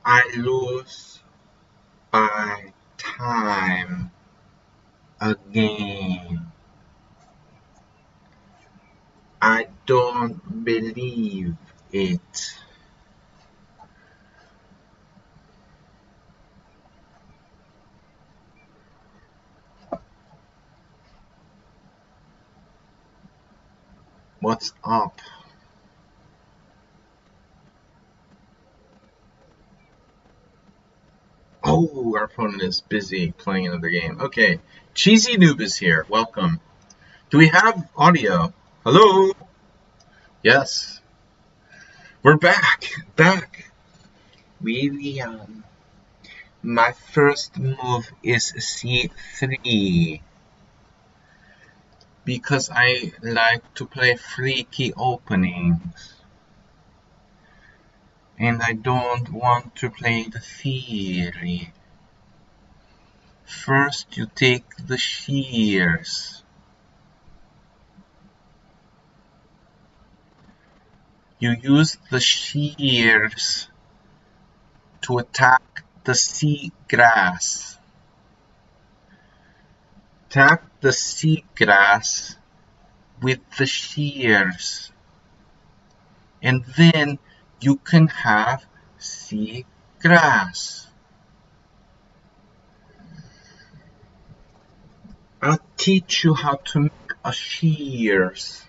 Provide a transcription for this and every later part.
I lose by time again. I don't believe it. What's up? Oh, our opponent is busy playing another game. Okay, Cheesy Noob is here. Welcome. Do we have audio? Hello? Yes. We're back. Back. William. My first move is c3. Because I like to play freaky openings. And I don't want to play the theory. First you take the shears. You use the shears to attack the seagrass. Attack the seagrass with the shears. And then you can have seagrass. I'll teach you how to make a shears.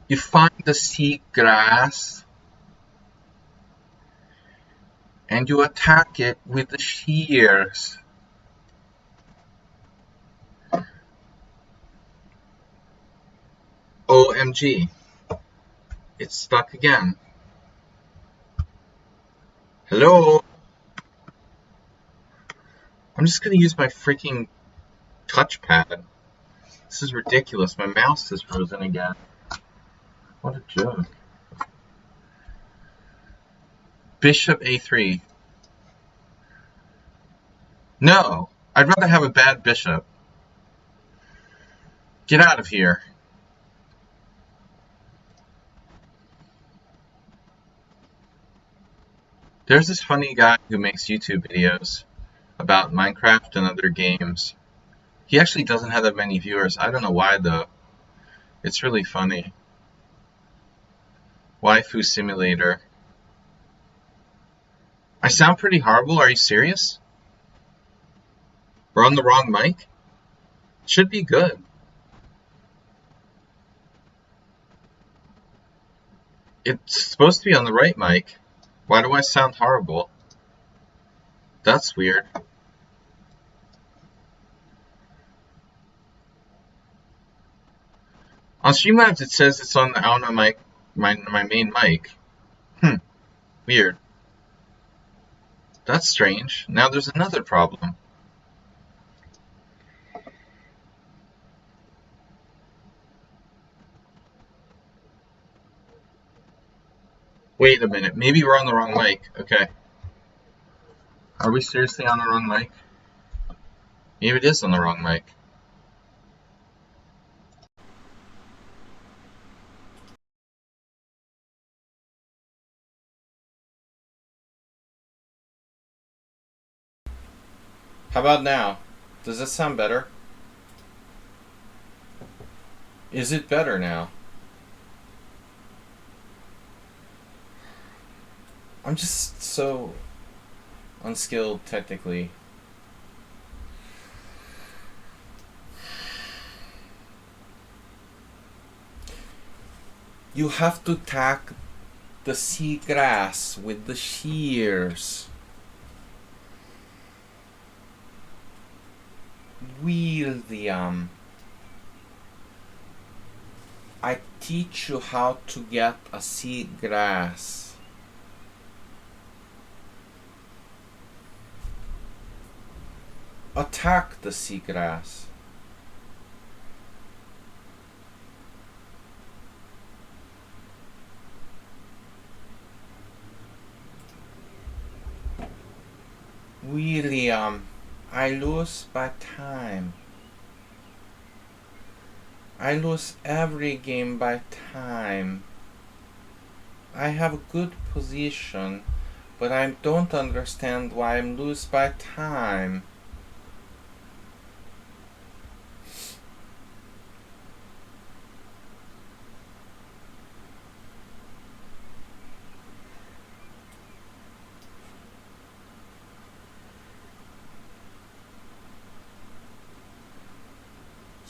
You find the seagrass and you attack it with the shears. OMG. It's stuck again. Hello? I'm just gonna use my freaking touchpad. This is ridiculous. My mouse is frozen again. What a joke. Bishop a3. No! I'd rather have a bad bishop. Get out of here. There's this funny guy who makes YouTube videos about Minecraft and other games. He actually doesn't have that many viewers. I don't know why though. It's really funny. Waifu Simulator. I sound pretty horrible. Are you serious? We're on the wrong mic? It should be good. It's supposed to be on the right mic. Why do I sound horrible? That's weird. On Streamlabs it says it's on the mic, my main mic. Weird. That's strange. Now there's another problem. Wait a minute. Maybe we're on the wrong mic. Okay. Are we seriously on the wrong mic? Maybe it is on the wrong mic. How about now? Does this sound better? Is it better now? I'm just so unskilled technically. You have to attack the seagrass with the shears. William, I teach you how to get a seagrass. Attack the seagrass. William, I lose by time. I lose every game by time. I have a good position, but I don't understand why I'm lose by time.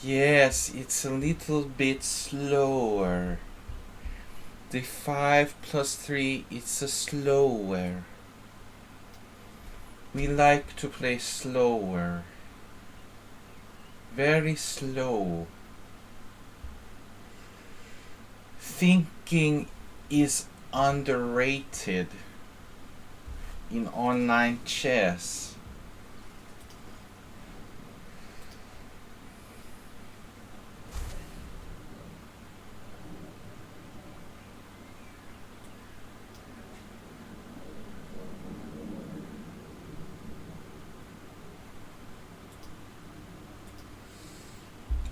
Yes, it's a little bit slower. The 5 plus 3, it's a slower. We like to play slower. Very slow. Thinking is underrated in online chess.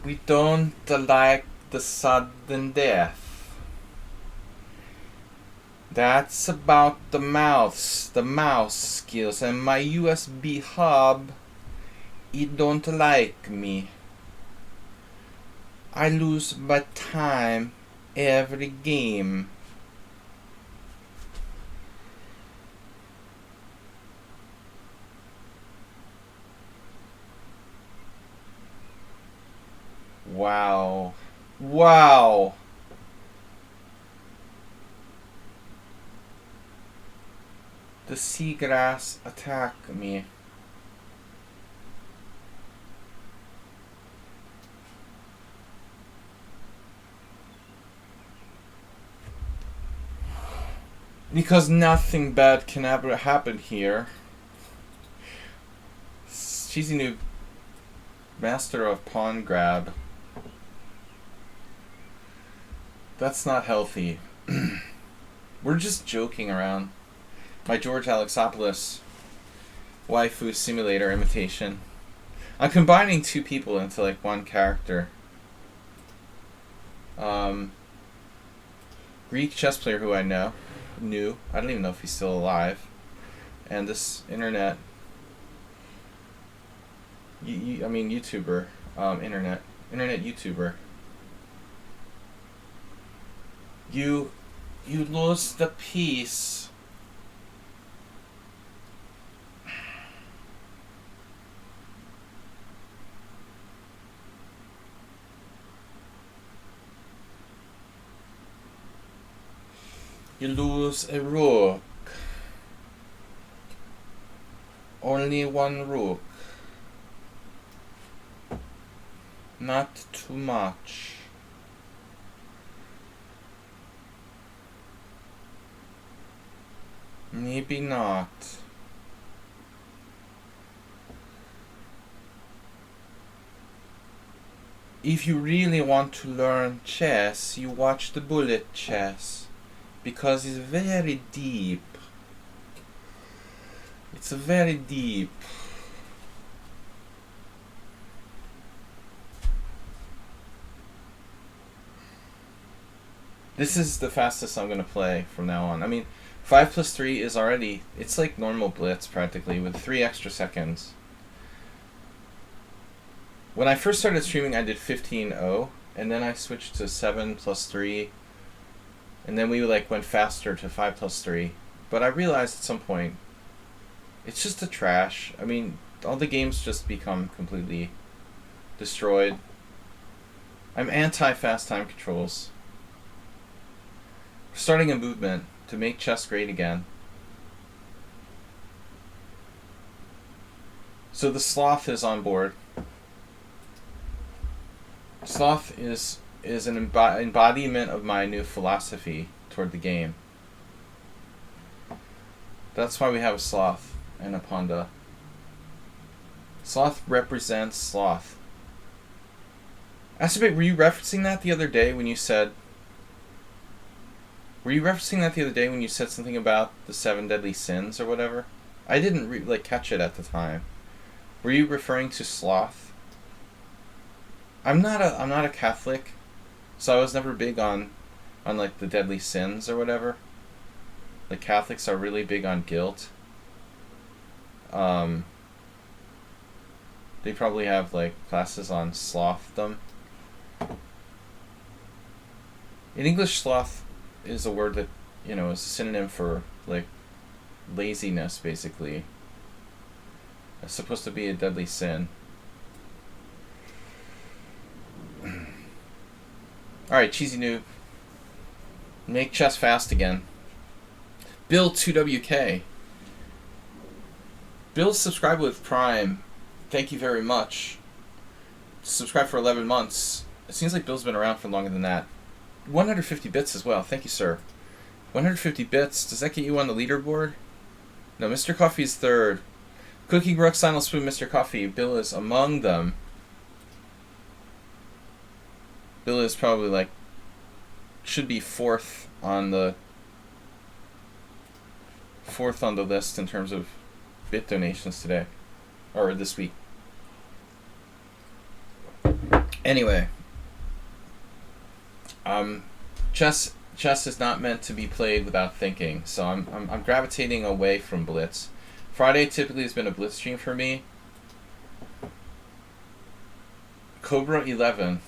We don't like the sudden death. That's about the mouse skills, and my USB hub, it don't like me. I lose by time every game. Wow. Wow. The seagrass attack me. Because nothing bad can ever happen here. Cheesy Noob, master of pawn grab. That's not healthy. We're just joking around. My George Alexopoulos waifu simulator imitation. I'm combining two people into like one character. Greek chess player who I knew. I don't even know if he's still alive. And this internet, YouTuber, internet YouTuber. You lose the piece. You lose a rook. Only one rook. Not too much. Maybe not. If you really want to learn chess, you watch the bullet chess. Because it's very deep. It's very deep. This is the fastest I'm going to play from now on. I mean, 5 plus 3 is already... It's like normal blitz, practically, with 3 extra seconds. When I first started streaming, I did 15-0, and then I switched to 7 plus 3, and then we like went faster to 5 plus 3. But I realized at some point, it's just a trash. I mean, all the games just become completely destroyed. I'm anti-fast time controls. Starting a movement to make chess great again. So the Sloth is on board. Sloth is an embodiment of my new philosophy toward the game. That's why we have a Sloth and a Panda. Sloth represents Sloth. Aspect, were you referencing that the other day when you said... Were you referencing that the other day when you said something about the 7 deadly sins or whatever? I didn't catch it at the time. Were you referring to Sloth? I'm not a Catholic, so I was never big on like the deadly sins or whatever. The Catholics are really big on guilt. They probably have like classes on slothdom. In English, sloth is a word that, is a synonym for like laziness, basically. It's supposed to be a deadly sin. Alright, Cheesy Noob. Make chess fast again. Bill 2WK. Bill's subscribed with Prime. Thank you very much. Subscribed for 11 months. It seems like Bill's been around for longer than that. 150 bits as well. Thank you, sir. 150 bits. Does that get you on the leaderboard? No, Mr. Coffee's third. Cookie Brooks, Silent Spoon, Mr. Coffee. Bill is among them. Bill is probably like, should be fourth on the list in terms of bit donations today, or this week. Anyway, chess is not meant to be played without thinking, so I'm gravitating away from blitz. Friday typically has been a blitz stream for me. Cobra 11.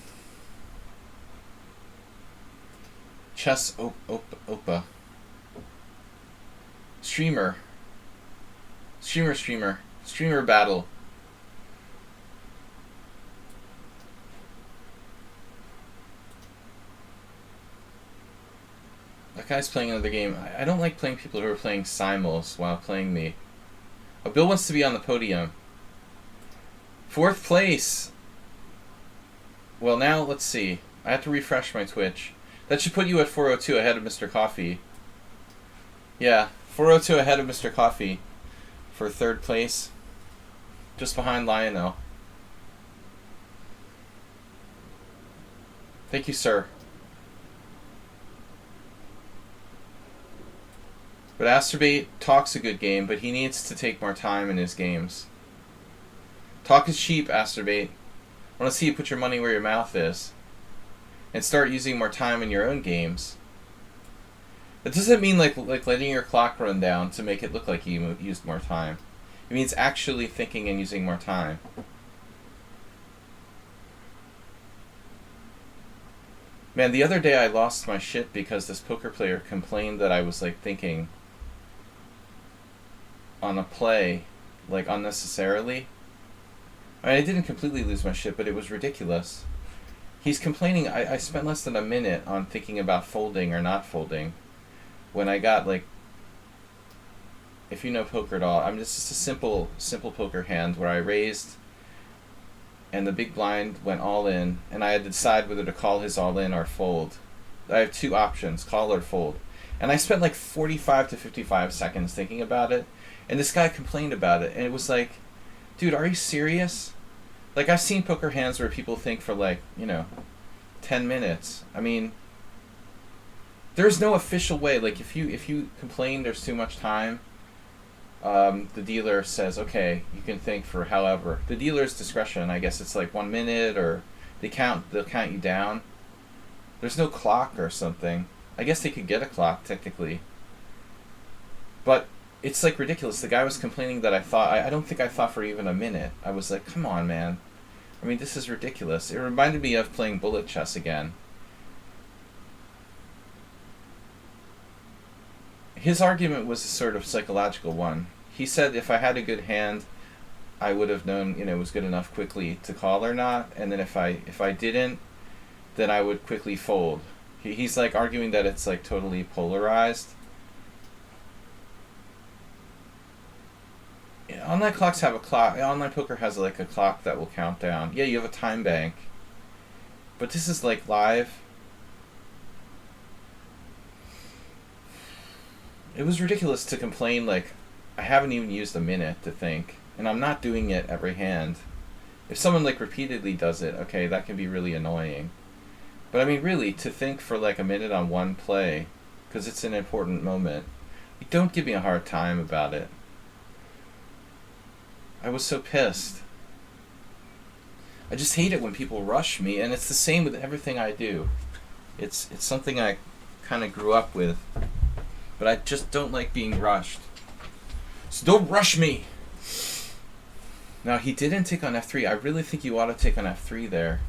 Chess Opa. Streamer battle. That guy's playing another game. I don't like playing people who are playing simuls while playing me. Oh, Bill wants to be on the podium. 4th place. Well, now, let's see. I have to refresh my Twitch. That should put you at 402 ahead of Mr. Coffee. Yeah, 402 ahead of Mr. Coffee for 3rd place. Just behind Lionel. Thank you, sir. But Asterbate Talk's a good game, but he needs to take more time in his games. Talk is cheap, Asterbate. I want to see you put your money where your mouth is. And start using more time in your own games. That doesn't mean like letting your clock run down to make it look like you used more time. It means actually thinking and using more time. Man, the other day I lost my shit because this poker player complained that I was like thinking on a play, like unnecessarily. I mean, I didn't completely lose my shit, but it was ridiculous. He's complaining I spent less than a minute on thinking about folding or not folding when I got like, if you know poker at all, I'm just a simple poker hand where I raised and the big blind went all in and I had to decide whether to call his all in or fold. I have 2 options, call or fold. And I spent like 45 to 55 seconds thinking about it, and this guy complained about it, and it was like, dude, are you serious? Like, I've seen poker hands where people think for like, 10 minutes. I mean, there's no official way. Like, if you complain there's too much time, the dealer says, okay, you can think for however. The dealer's discretion, I guess it's like 1 minute, or they'll count you down. There's no clock or something. I guess they could get a clock, technically. But it's like ridiculous. The guy was complaining that I don't think I thought for even a minute. I was like, come on, man. I mean, this is ridiculous. It reminded me of playing bullet chess again. His argument was a sort of psychological one. He said if I had a good hand, I would have known, it was good enough quickly to call or not, and then if I didn't, then I would quickly fold. He's like arguing that it's like totally polarized. Online clocks have a clock. Online poker has like a clock that will count down. Yeah, you have a time bank. But this is like live. It was ridiculous to complain like, I haven't even used a minute to think. And I'm not doing it every hand. If someone like repeatedly does it, okay, that can be really annoying. But I mean, really, to think for like a minute on one play, because it's an important moment, don't give me a hard time about it. I was so pissed. I just hate it when people rush me, and it's the same with everything I do. It's something I kind of grew up with, but I just don't like being rushed. So don't rush me! Now, he didn't take on f3. I really think you ought to take on f3 there.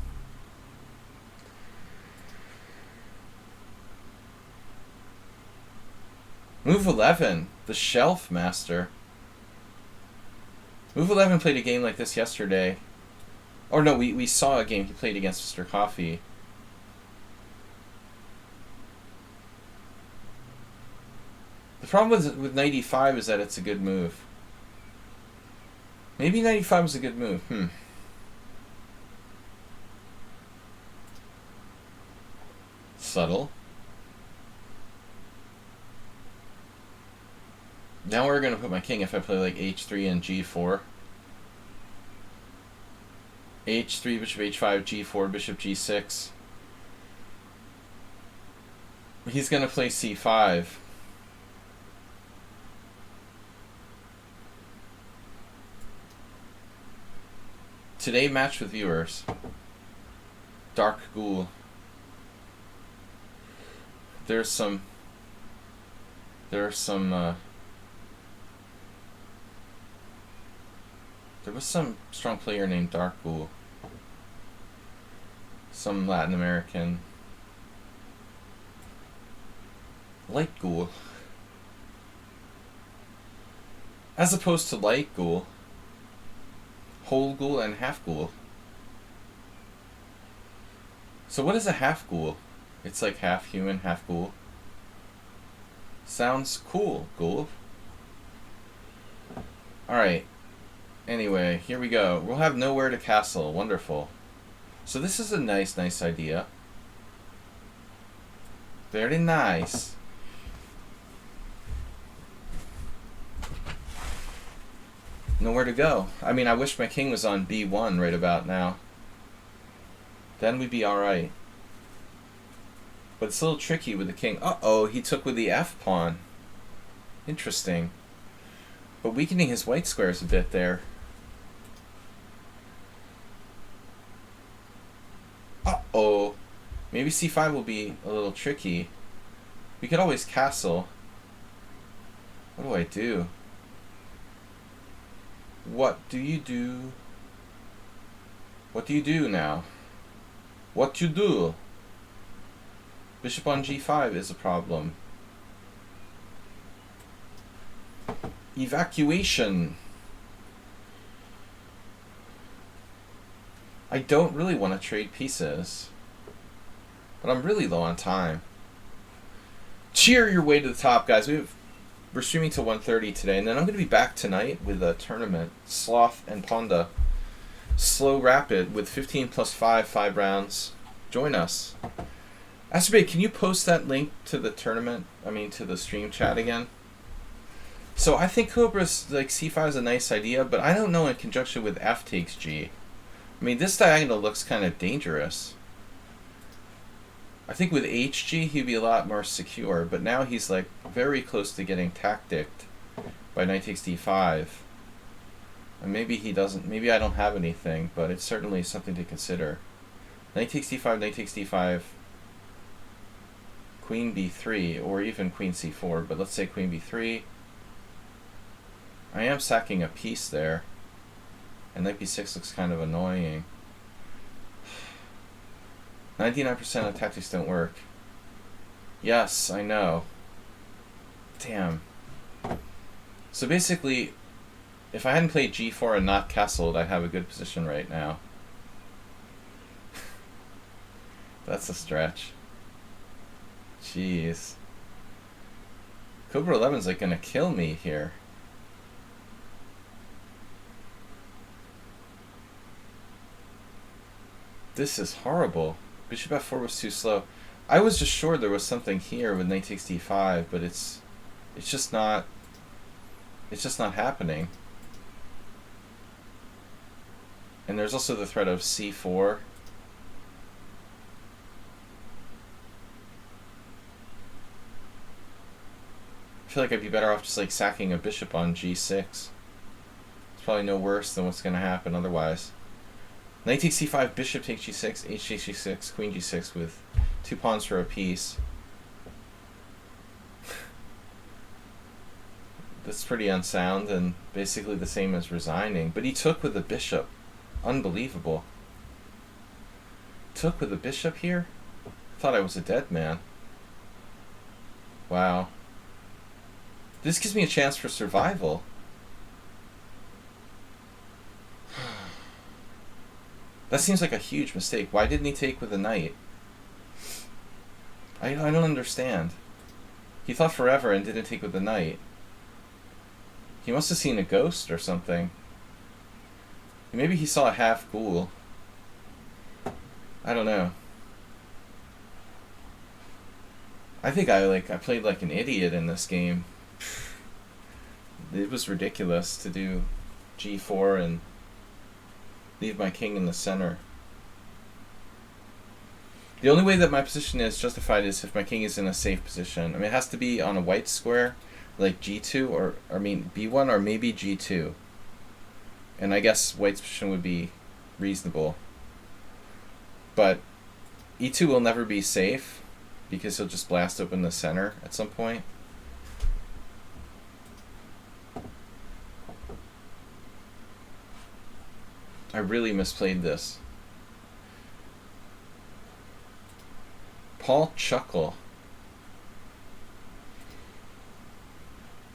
Move 11, the Shelf Master. Move 11 played a game like this yesterday. Or no, we saw a game he played against Mr. Coffee. The problem with knight e5 is that it's a good move. Maybe knight e5 is a good move. Subtle. Now we're going to put my king if I play like h3 and g4. h3, bishop h5, g4, bishop g6. He's going to play c5. Today, match with viewers. Dark Ghoul. There was some strong player named Dark Ghoul. Some Latin American. Light Ghoul. As opposed to Light Ghoul. Whole Ghoul and Half Ghoul. So what is a Half Ghoul? It's like half human, half ghoul. Sounds cool, Ghoul. Alright. Anyway, here we go. We'll have nowhere to castle. Wonderful. So this is a nice idea. Very nice. Nowhere to go. I mean, I wish my king was on b1 right about now. Then we'd be alright. But it's a little tricky with the king. Uh-oh, he took with the f-pawn. Interesting. But weakening his white squares a bit there. Uh-oh. Maybe c5 will be a little tricky. We could always castle. What do I do? What do you do? What do you do now? What you do? Bishop on g5 is a problem. Evacuation. I don't really want to trade pieces, but I'm really low on time. Cheer your way to the top, guys. We're streaming till 1:30 today, and then I'm going to be back tonight with a tournament, Sloth and Ponda. Slow Rapid with 15 plus 5 rounds. Join us. Astrobate, can you post that link to the tournament? I mean, to the stream chat again? So I think Cobra's like c5 is a nice idea, but I don't know in conjunction with f takes g. I mean, this diagonal looks kind of dangerous. I think with hg he'd be a lot more secure, but now he's like very close to getting tacticked by knight takes d5. And maybe he doesn't, maybe I don't have anything, but it's certainly something to consider. Knight takes d5, knight takes d5, queen b3, or even queen c4, but let's say queen b3. I am sacking a piece there, and knight b6 looks kind of annoying. 99% of tactics don't work. Yes, I know. Damn. So basically, if I hadn't played g4 and not castled, I'd have a good position right now. That's a stretch. Jeez. Cobra 11's like gonna kill me here. This is horrible. Bishop f4 was too slow. I was just sure there was something here with knight takes d5, but it's just not happening. And there's also the threat of c4. I feel like I'd be better off just like sacking a bishop on g6. It's probably no worse than what's going to happen otherwise. Knight takes c5, bishop takes g6, h takes g6, queen g6 with 2 pawns for a piece. That's pretty unsound and basically the same as resigning. But he took with the bishop. Unbelievable. Took with the bishop here? Thought I was a dead man. Wow. This gives me a chance for survival. That seems like a huge mistake. Why didn't he take with the knight? I don't understand. He thought forever and didn't take with the knight. He must have seen a ghost or something. Maybe he saw a half ghoul. I don't know. I think I played like an idiot in this game. It was ridiculous to do g4 and leave my king in the center. The only way that my position is justified is if my king is in a safe position. I mean, it has to be on a white square, like g2, or I mean b1 or maybe g2. And I guess white's position would be reasonable. But e2 will never be safe because he'll just blast open the center at some point. I really misplayed this. Paul Chuckle.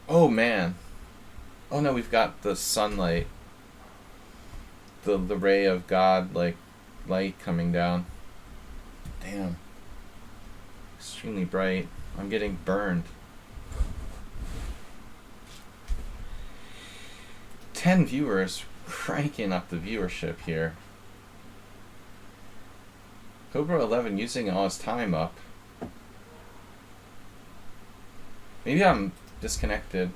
Oh man. Oh no, we've got the sunlight. The ray of God, like light coming down. Damn. Extremely bright. I'm getting burned. 10 viewers, cranking up the viewership here. Cobra 11 using all his time up. Maybe I'm disconnected.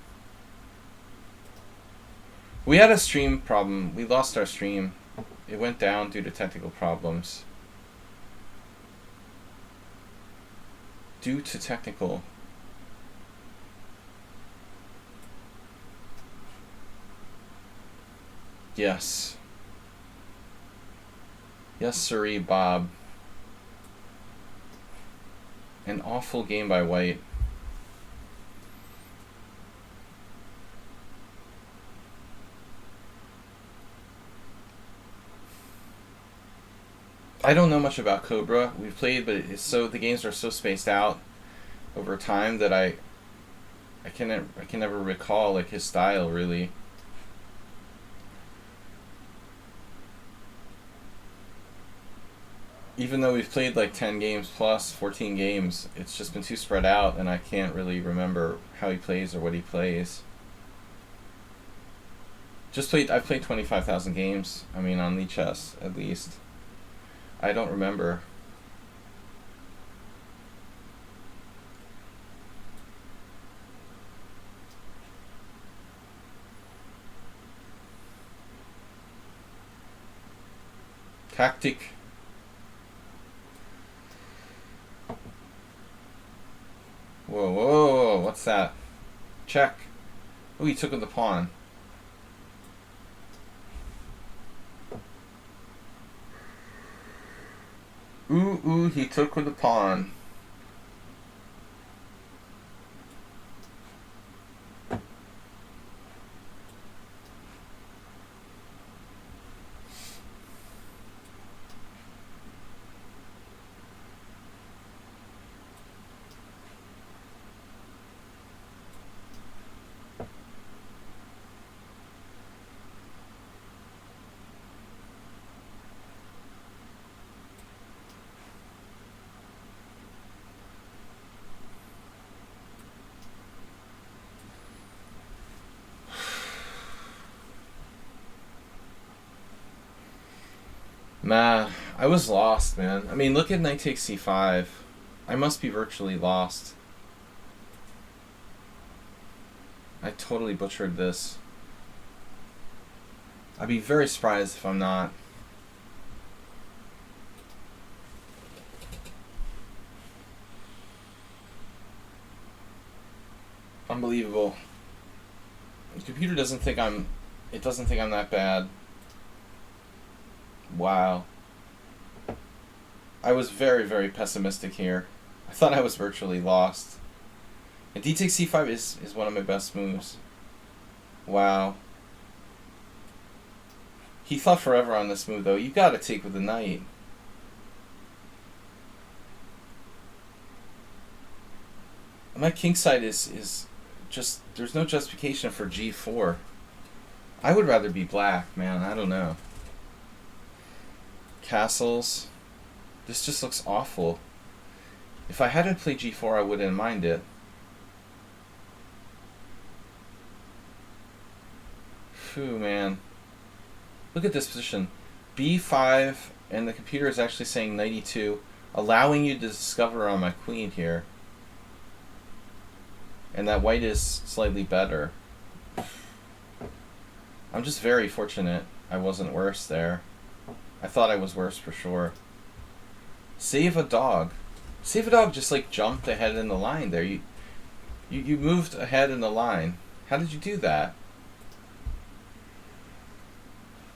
We had a stream problem. We lost our stream. It went down due to technical problems. Due to technical. Yes. Yes, sirree, Bob. An awful game by white. I don't know much about Cobra. We've played, but the games are so spaced out over time that I can never recall like his style really. Even though we've played like 10 games plus 14 games, it's just been too spread out and I can't really remember how he plays or what he plays. I've played 25,000 games, I mean on lichess at least. I don't remember. Tactic. Whoa, whoa, whoa, what's that? Check. Oh, he took with the pawn. Ooh, he took with the pawn. Nah, I was lost, man. I mean, look at knight takes c5. I must be virtually lost. I totally butchered this. I'd be very surprised if I'm not. Unbelievable. The computer doesn't think I'm that bad. Wow. I was very, very pessimistic here. I thought I was virtually lost. And d takes c5 is one of my best moves. Wow. He thought forever on this move, though. You gotta take with the knight. My kingside is just... There's no justification for g4. I would rather be black, man. I don't know. Castles. This just looks awful. If I hadn't played g4, I wouldn't mind it. Phew, man. Look at this position. b5, and the computer is actually saying knight e2, allowing you to discover on my queen here. And that white is slightly better. I'm just very fortunate I wasn't worse there. I thought I was worse for sure. Save a dog. Save a dog just like jumped ahead in the line there. You moved ahead in the line. How did you do that?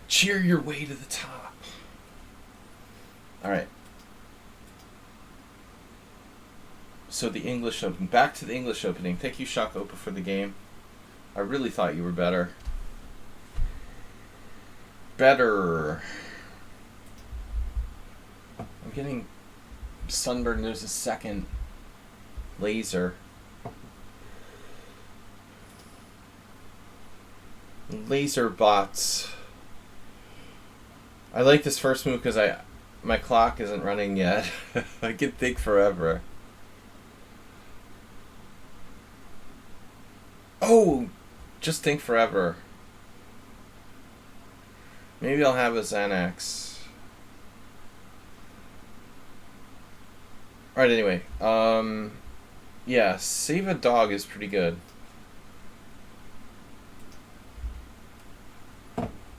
Cheer your way to the top. Alright. So the English Open. Back to the English opening. Thank you, Shock Opa, for the game. I really thought you were better. Better. I'm getting sunburned. There's a second laser. Laser bots. I like this first move because my clock isn't running yet. I can think forever. Oh, just think forever. Maybe I'll have a Xanax. Alright, anyway. Yeah, save a dog is pretty good.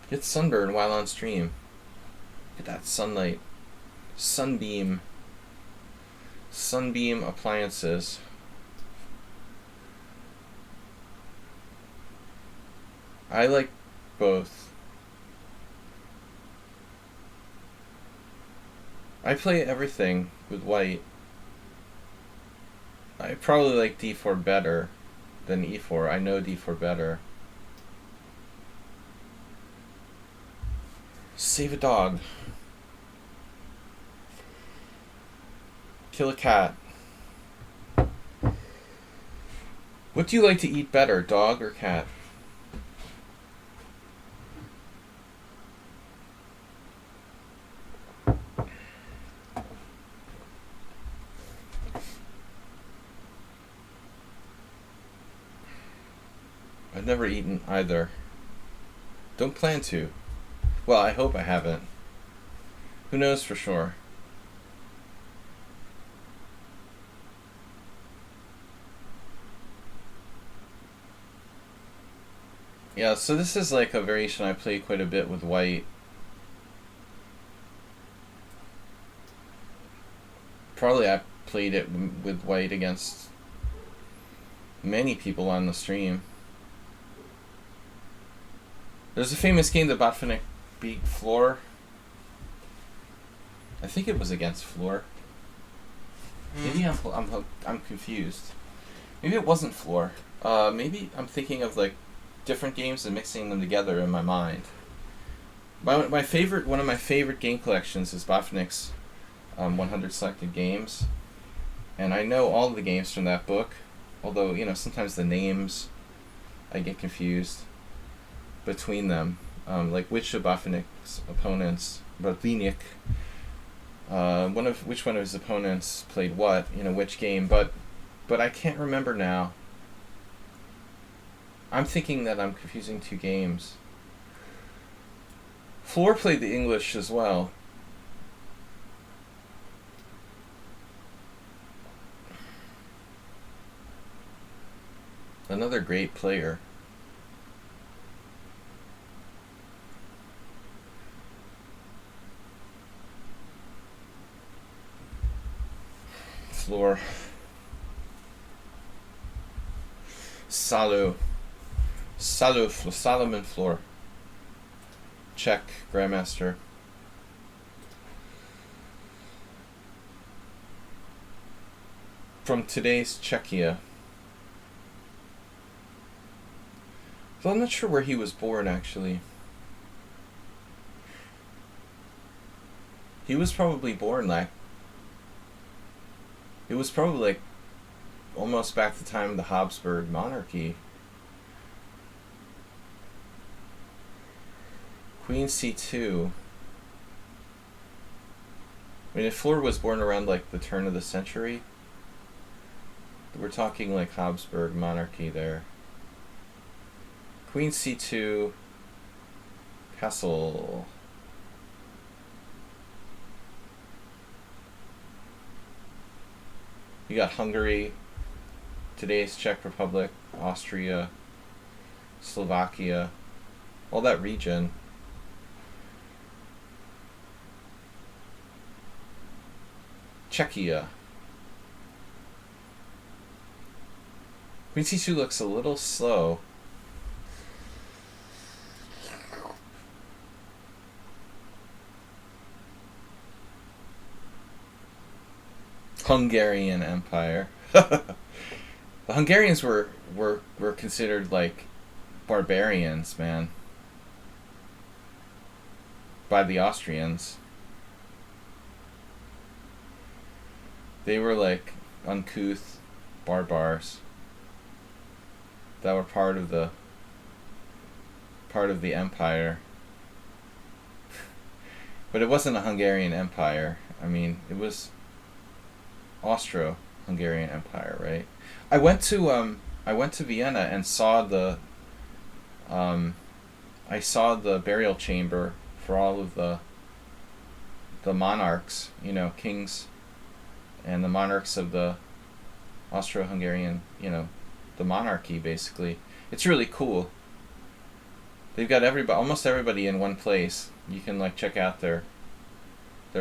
Get sunburn while on stream. Look at that sunlight. Sunbeam. Sunbeam appliances. I like both. I play everything with white. I probably like d4 better than e4. I know d4 better. Save a dog. Kill a cat. What do you like to eat better, dog or cat? I've never eaten either. Don't plan to. Well, I hope I haven't. Who knows for sure? Yeah, so this is like a variation I play quite a bit with white. Probably I played it with white against many people on the stream. There's a famous game that Botvinnik beat Floor. I think it was against Floor. Maybe I'm confused. Maybe it wasn't Floor. Maybe I'm thinking of like different games and mixing them together in my mind. One of my favorite game collections is Botvinnik's 100 Selected Games, and I know all of the games from that book. Although sometimes the names I get confused between them, like which of Botvinnik's opponents, Botvinnik, which one of his opponents played what, which game, but I can't remember now. I'm thinking that I'm confusing two games. Floor played the English as well. Another great player. Floor. Solomon Floor. Czech Grandmaster. from today's Czechia. So I'm not sure where he was born, actually. He was probably born like... It was probably like almost back to the time of the Habsburg monarchy. Queen c2. I mean, if Fleur was born around like the turn of the century, we're talking like Habsburg monarchy there. Queen c2, castle. You got Hungary, today's Czech Republic, Austria, Slovakia, all that region. Czechia. Queen c2 looks a little slow. Hungarian Empire. The Hungarians were considered like barbarians, man, by the Austrians. They were like uncouth barbars that were part of the empire. But it wasn't a Hungarian Empire. I mean, it was Austro-Hungarian Empire, right? I went to Vienna and saw the burial chamber for all of the monarchs, kings and the monarchs of the Austro-Hungarian, the monarchy, basically. It's really cool. They've got almost everybody in one place. You can like check out their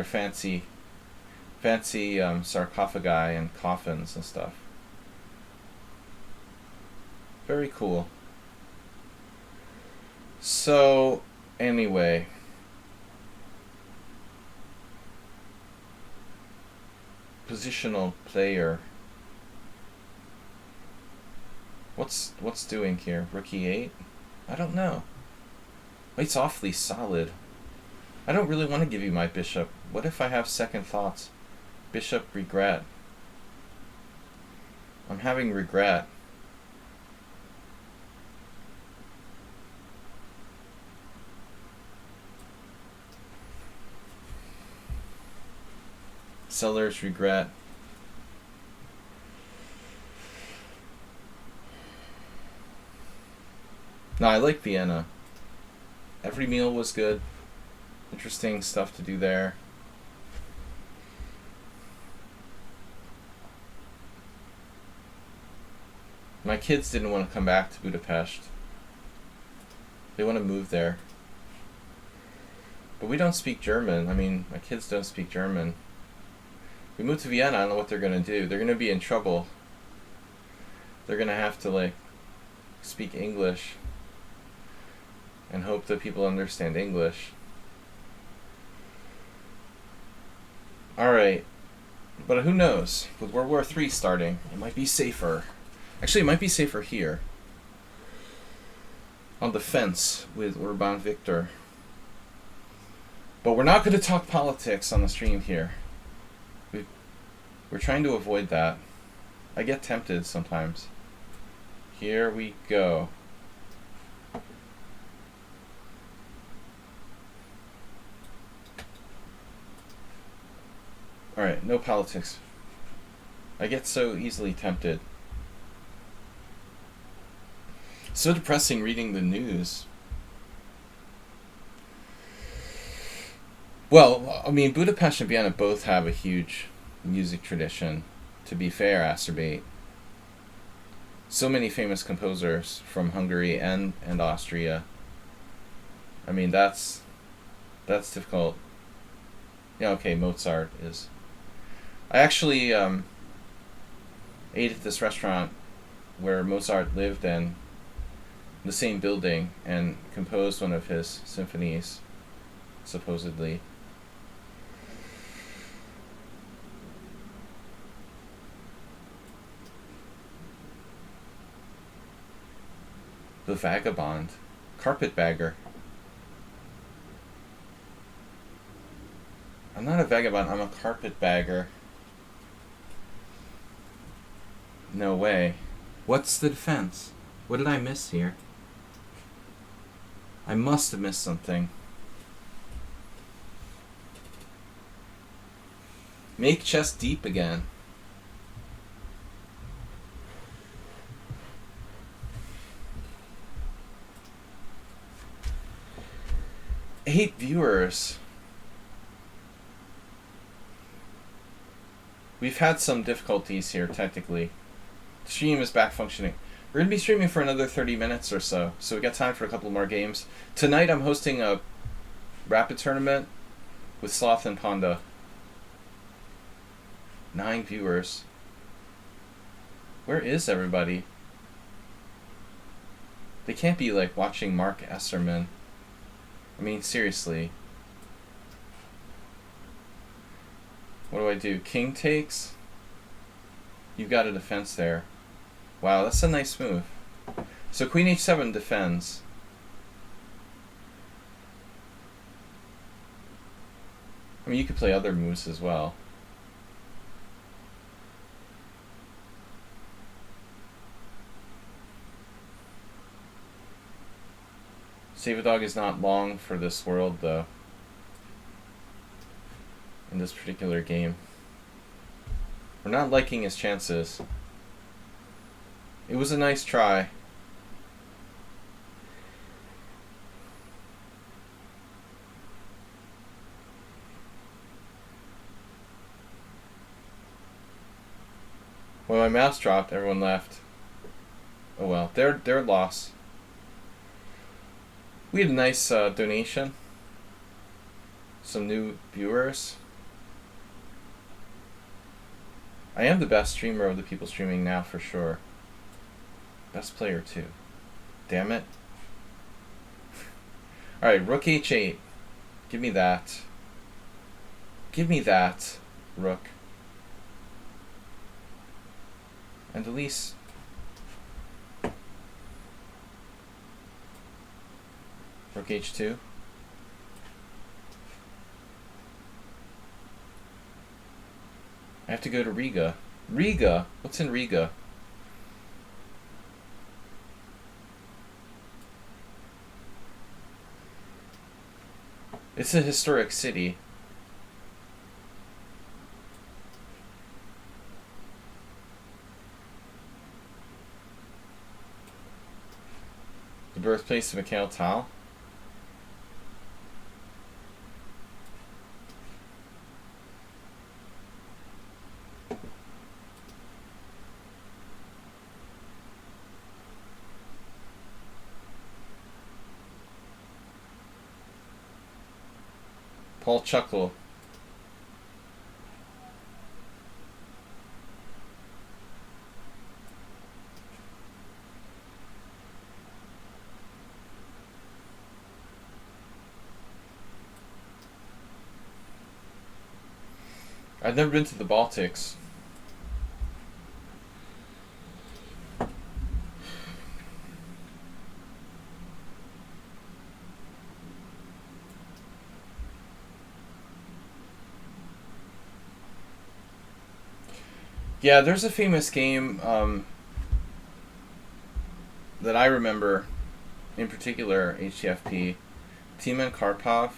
fancy sarcophagi and coffins and stuff. Very cool. So, anyway. Positional player. What's doing here? Rook e8? I don't know. It's awfully solid. I don't really want to give you my bishop. What if I have second thoughts? Bishop regret. I'm having regret. Seller's regret. No, I like Vienna. Every meal was good. Interesting stuff to do there. My kids didn't want to come back to Budapest. They want to move there. But we don't speak German. I mean, my kids don't speak German. We move to Vienna, I don't know what they're going to do. They're going to be in trouble. They're going to have to, like, speak English and hope that people understand English. Alright. But who knows? With World War III starting, it might be safer. Actually, it might be safer here. On the fence with Urban Victor. But we're not going to talk politics on the stream here. We're trying to avoid that. I get tempted sometimes. Here we go. Alright, no politics. I get so easily tempted. So depressing reading the news. Well, I mean, Budapest and Vienna both have a huge music tradition. To be fair, Acerbate. So many famous composers from Hungary and Austria. I mean, that's difficult. Yeah, okay, Mozart is... I actually ate at this restaurant where Mozart lived in the same building and composed one of his symphonies, supposedly. The vagabond. Carpetbagger. I'm not a vagabond, I'm a carpetbagger. No way. What's the defense? What did I miss here? I must have missed something. Make chest deep again. Eight viewers. We've had some difficulties here, technically. The stream is back functioning. We're going to be streaming for another 30 minutes or so we got time for a couple more games. Tonight I'm hosting a rapid tournament with Sloth and Panda. 9 viewers. Where is everybody? They can't be, like, watching Mark Esserman. I mean, seriously. What do I do? King takes? You've got a defense there. Wow, that's a nice move. So Queen H7 defends. I mean, you could play other moves as well. Save a Dog is not long for this world, though. In this particular game. We're not liking his chances. It was a nice try. When my mouse dropped, everyone left. Oh well, their loss. We had a nice donation. Some new viewers. I am the best streamer of the people streaming now, for sure. Best player, too. Damn it. Alright, rook h8. Give me that. Give me that, rook. And Elise. Rook h2. I have to go to Riga. Riga? What's in Riga? It's a historic city. The birthplace of Mikhail Tal. Paul Chuckle. I've never been to the Baltics. Yeah, there's a famous game that I remember, in particular, HTFP. Timan Karpov.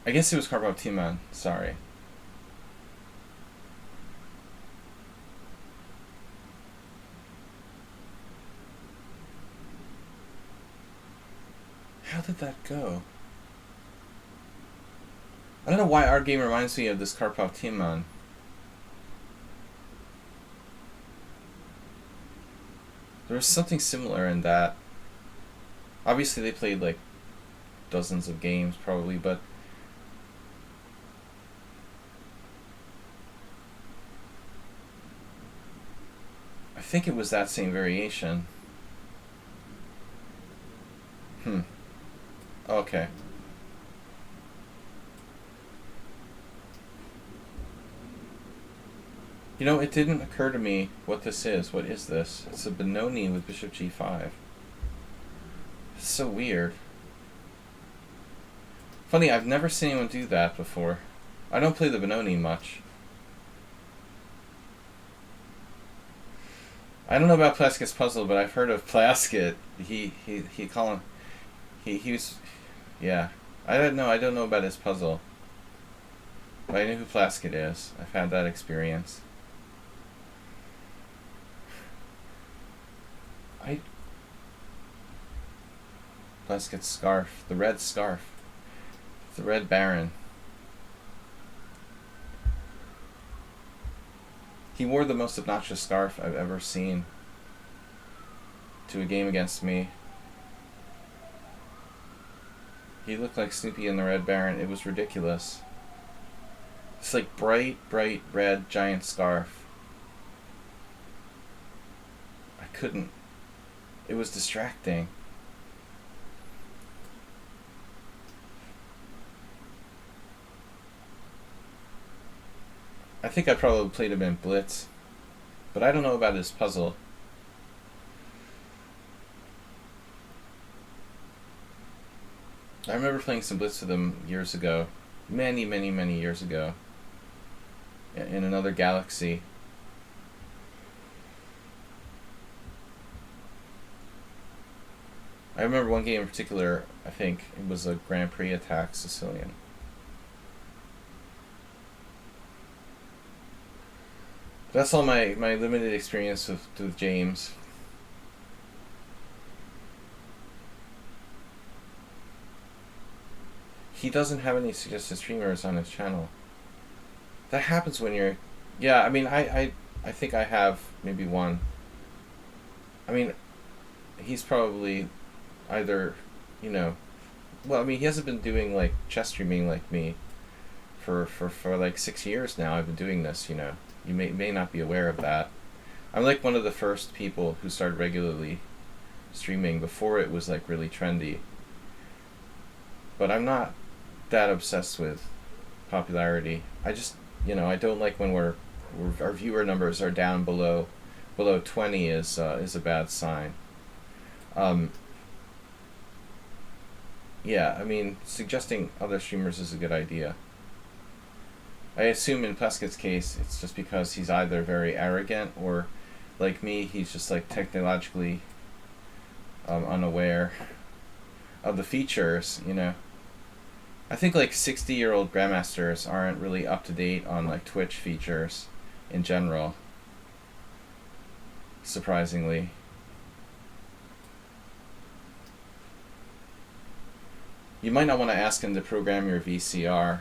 I guess it was Karpov Timan, sorry. How did that go? I don't know why our game reminds me of this Karpov Timan. There was something similar in that. Obviously they played like dozens of games probably, but I think it was that same variation. Okay. You know, it didn't occur to me what this is. What is this? It's a Benoni with bishop g5. It's so weird. Funny, I've never seen anyone do that before. I don't play the Benoni much. I don't know about Plaskett's puzzle, but I've heard of Plaskett. He was, yeah. I don't know about his puzzle. But I know who Plaskett is. I've had that experience. Plaskett's scarf. The red scarf. The Red Baron. He wore the most obnoxious scarf I've ever seen to a game against me. He looked like Snoopy and the Red Baron. It was ridiculous. It's like bright red giant scarf. I couldn't. It was distracting. I think I probably played him in Blitz, but I don't know about his puzzle. I remember playing some Blitz with him years ago. Many years ago. In another galaxy. I remember one game in particular, I think it was a Grand Prix attack Sicilian. That's all my limited experience with James. He doesn't have any suggested streamers on his channel. That happens when you're... Yeah, I mean, I think I have maybe one. I mean, he's probably either, you know... Well, I mean, he hasn't been doing, like, chess streaming like me for like 6 years now. I've been doing this, you know. You may not be aware of that. I'm like one of the first people who started regularly streaming before it was like really trendy. But I'm not that obsessed with popularity. I just, you know, I don't like when our viewer numbers are down below 20 is a bad sign. Yeah, I mean, suggesting other streamers is a good idea. I assume in Plaskett's case, it's just because he's either very arrogant or, like me, he's just like technologically unaware of the features, you know. I think like 60-year-old grandmasters aren't really up to date on like Twitch features in general, surprisingly. You might not want to ask him to program your VCR.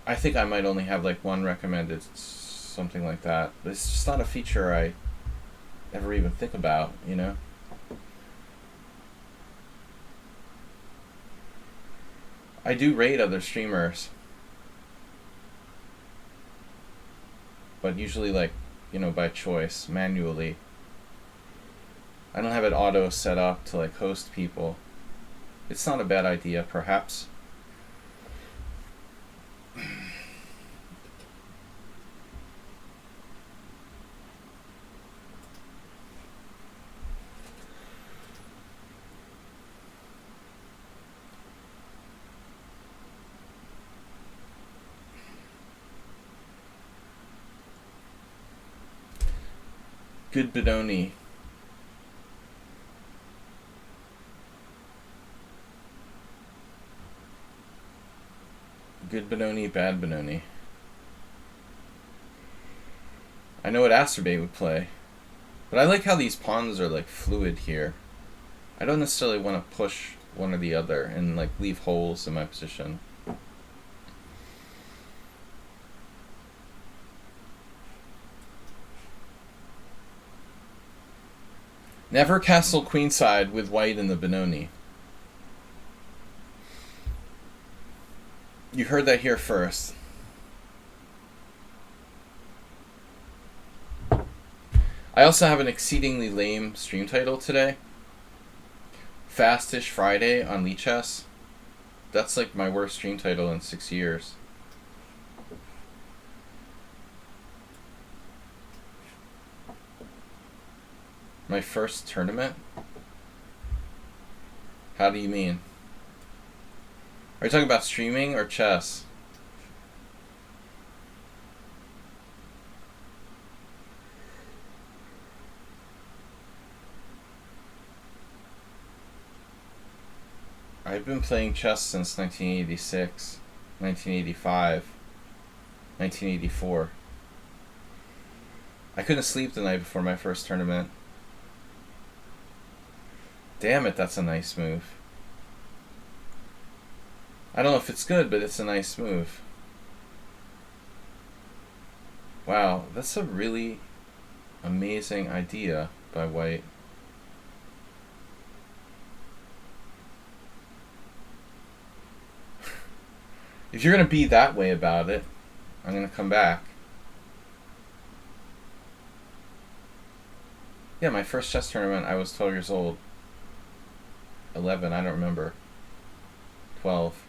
I think I might only have like one recommended, something like that. But it's just not a feature I ever even think about, you know? I do rate other streamers. But usually like, you know, by choice, manually. I don't have it auto set up to like host people. It's not a bad idea, perhaps. Good Benoni. Good Benoni, bad Benoni. I know what Asterbait would play. But I like how these pawns are like fluid here. I don't necessarily want to push one or the other and like leave holes in my position. Never castle queenside with white in the Benoni. You heard that here first. I also have an exceedingly lame stream title today. Fastish Friday on lichess. That's like my worst stream title in 6 years. My first tournament? How do you mean? Are you talking about streaming or chess? I've been playing chess since 1986, 1985, 1984. I couldn't sleep the night before my first tournament. Damn it, that's a nice move. I don't know if it's good, but it's a nice move. Wow, that's a really amazing idea by White. If you're going to be that way about it, I'm going to come back. Yeah, my first chess tournament, I was 12 years old. 11, I don't remember. 12.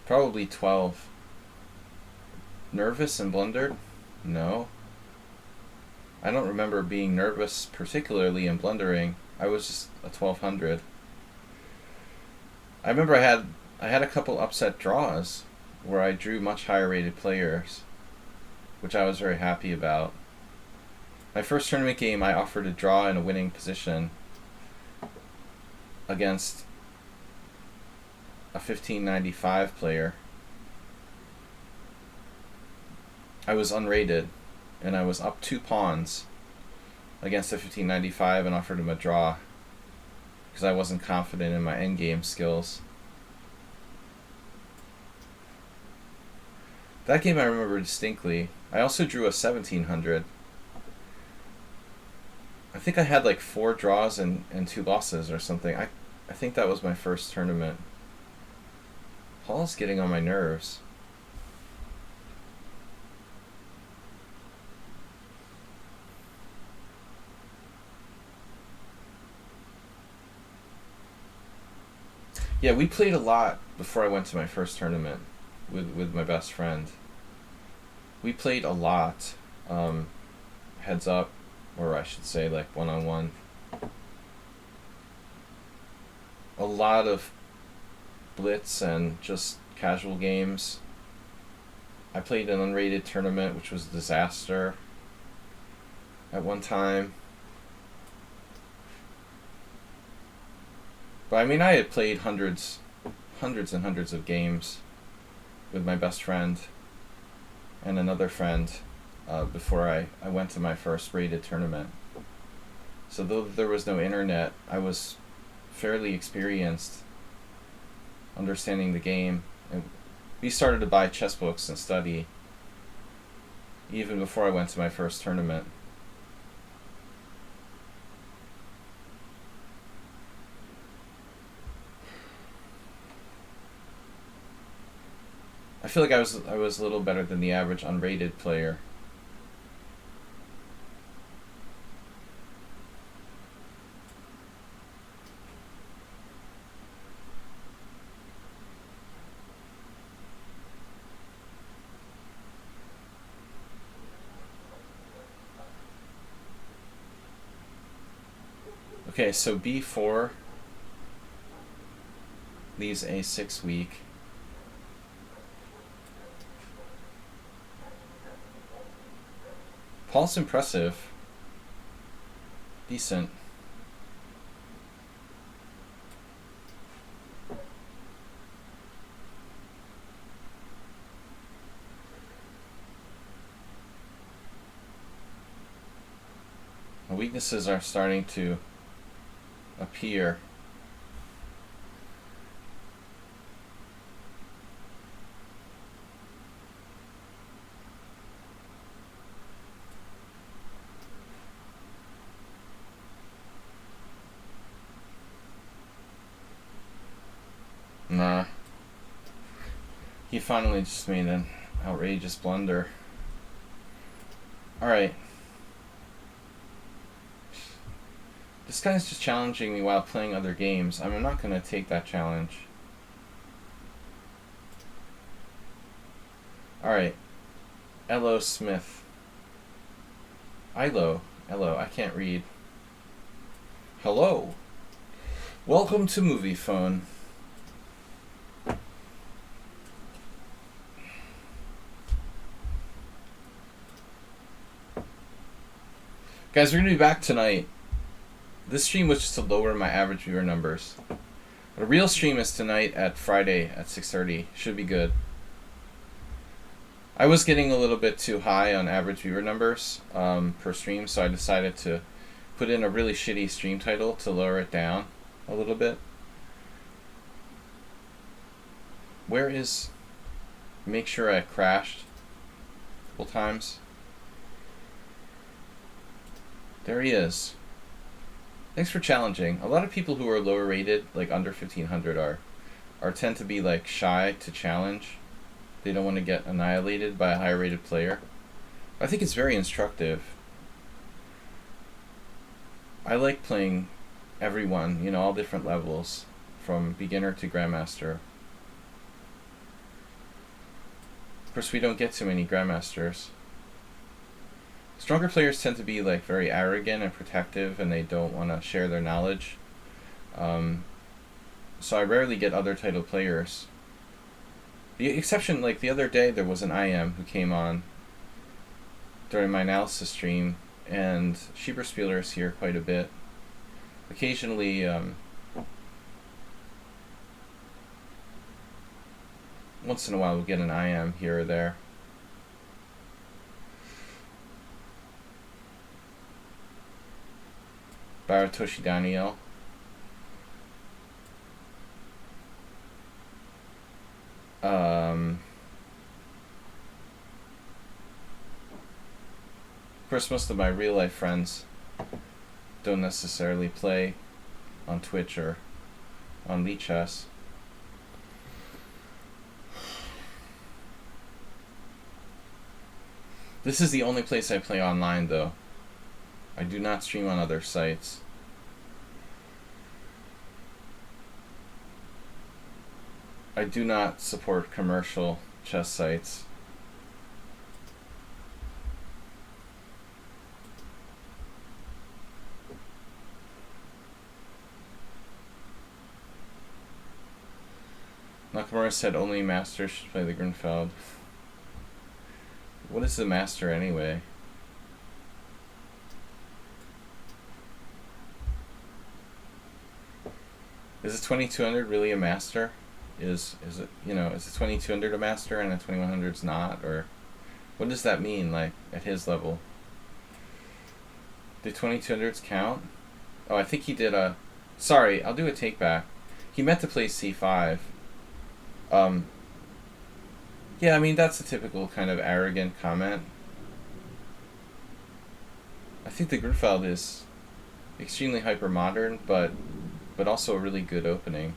Probably 12. Nervous and blundered? No. I don't remember being nervous particularly and blundering. I was just a 1200. I remember I had a couple upset draws where I drew much higher rated players, which I was very happy about. My first tournament game, I offered a draw in a winning position against a 1595 player. I was unrated, and I was up 2 pawns against a 1595 and offered him a draw because I wasn't confident in my endgame skills. That game I remember distinctly. I also drew a 1700. I think I had like 4 draws and 2 losses or something. I think that was my first tournament. Paul's getting on my nerves. Yeah, we played a lot before I went to my first tournament with my best friend. We played a lot, heads up, or I should say like one-on-one. A lot of blitz and just casual games. I played an unrated tournament, which was a disaster at one time. But I mean, I had played hundreds and hundreds of games with my best friend and another friend before I went to my first rated tournament. So though there was no internet, I was fairly experienced understanding the game. And we started to buy chess books and study even before I went to my first tournament. I feel like I was a little better than the average unrated player. Okay, so b4 leaves a6 weak. Paul's impressive. Decent. The weaknesses are starting to appear. Nah. He finally just made an outrageous blunder. Alright. This guy's just challenging me while playing other games. I'm not going to take that challenge. Alright. Elo Smith. Ilo. I can't read. Hello. Welcome to Movie Phone. Guys, we're going to be back tonight. This stream was just to lower my average viewer numbers. The real stream is tonight at Friday at 6:30. Should be good. I was getting a little bit too high on average viewer numbers per stream, so I decided to put in a really shitty stream title to lower it down a little bit. Where is... Make sure I crashed a couple times. There he is. Thanks for challenging. A lot of people who are lower rated, like under 1500, are tend to be like shy to challenge. They don't want to get annihilated by a higher rated player. I think it's very instructive. I like playing everyone, you know, all different levels, from beginner to grandmaster. Of course, we don't get too many grandmasters. Stronger players tend to be like very arrogant and protective, and they don't want to share their knowledge. So I rarely get other title players. The exception, like the other day, there was an IM who came on during my analysis stream, and Schieberspieler is here quite a bit. Occasionally, once in a while, we'll get an IM here or there. Baratoshi Daniel. Of course, most of my real life friends don't necessarily play on Twitch or on lichess. This is the only place I play online, though. I do not stream on other sites. I do not support commercial chess sites. Nakamura said only masters should play the Grunfeld. What is the master anyway? Is a 2200 really a master? Is it, you know, is a 2200 a master and a 2100's not? Or what does that mean, like, at his level? Did 2200s count? Oh, I think he did a... Sorry, I'll do a take back. He meant to play c5. Yeah, I mean, that's a typical kind of arrogant comment. I think the Grunfeld is extremely hyper-modern, but also a really good opening.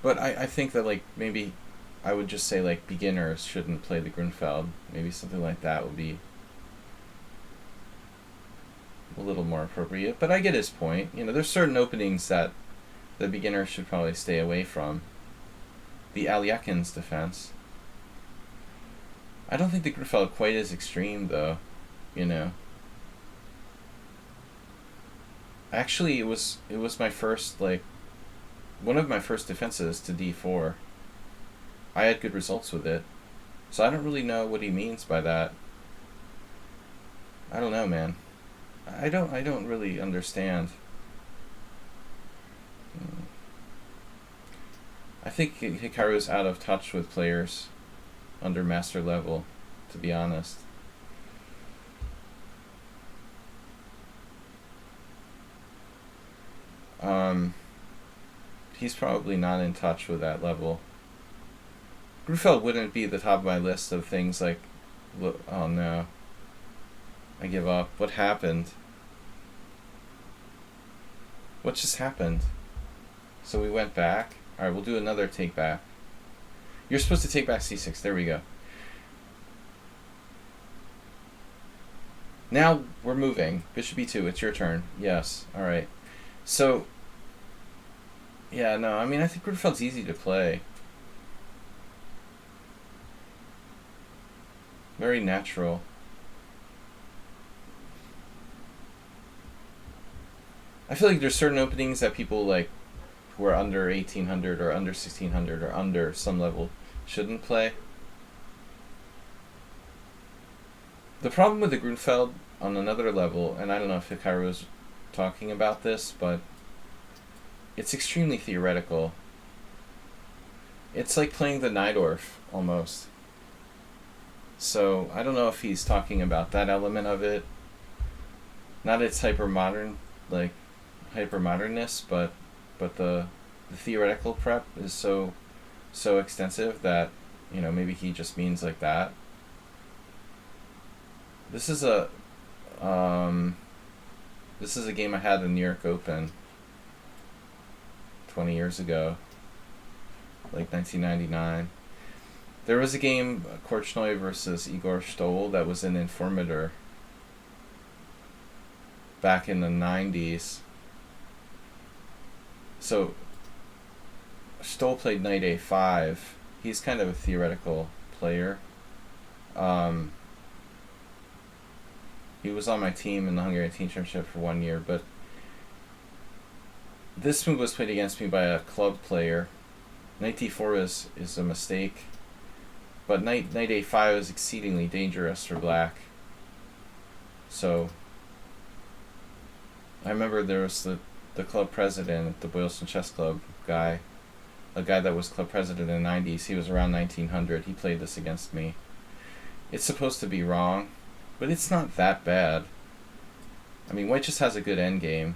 But I think that, like, maybe I would just say, like, beginners shouldn't play the Grunfeld. Maybe something like that would be a little more appropriate. But I get his point. You know, there's certain openings that the beginner should probably stay away from. The Alyakin's defense. I don't think the Grunfeld quite as extreme, though. You know. Actually, it was my first, like, one of my first defenses to d4. I had good results with it. So I don't really know what he means by that. I don't know, man. I don't really understand. I think Hikaru's out of touch with players under master level, to be honest. He's probably not in touch with that level. Grunfeld wouldn't be at the top of my list of things like... Oh no. I give up. What happened? What just happened? So we went back. Alright, we'll do another take back. You're supposed to take back c6. There we go. Now we're moving. Bishop e2. It's your turn. Yes. All right. So. Yeah. No. I mean, I think Grunfeld's easy to play. Very natural. I feel like there's certain openings that people like who are under 1800 or under 1600 or under some level shouldn't play. The problem with the Grunfeld on another level, and I don't know if Hikaru was talking about this, but it's extremely theoretical. It's like playing the Najdorf almost. So I don't know if he's talking about that element of it. Not its hypermodernness, but the theoretical prep is so extensive that, you know, maybe he just means like that. This is a game I had in New York Open 20 years ago, like 1999. There was a game, Korchnoi versus Igor Stoll, that was an Informator back in the 90s. So Stoll played knight a5. He's kind of a theoretical player. He was on my team in the Hungarian Team Championship for 1 year, but this move was played against me by a club player. Knight d4 is a mistake, but knight a5 is exceedingly dangerous for black. So I remember there was the club president at the Boylston Chess Club guy, a guy that was club president in the 90s. He was around 1900. He played this against me. It's supposed to be wrong, but it's not that bad. I mean, white just has a good endgame.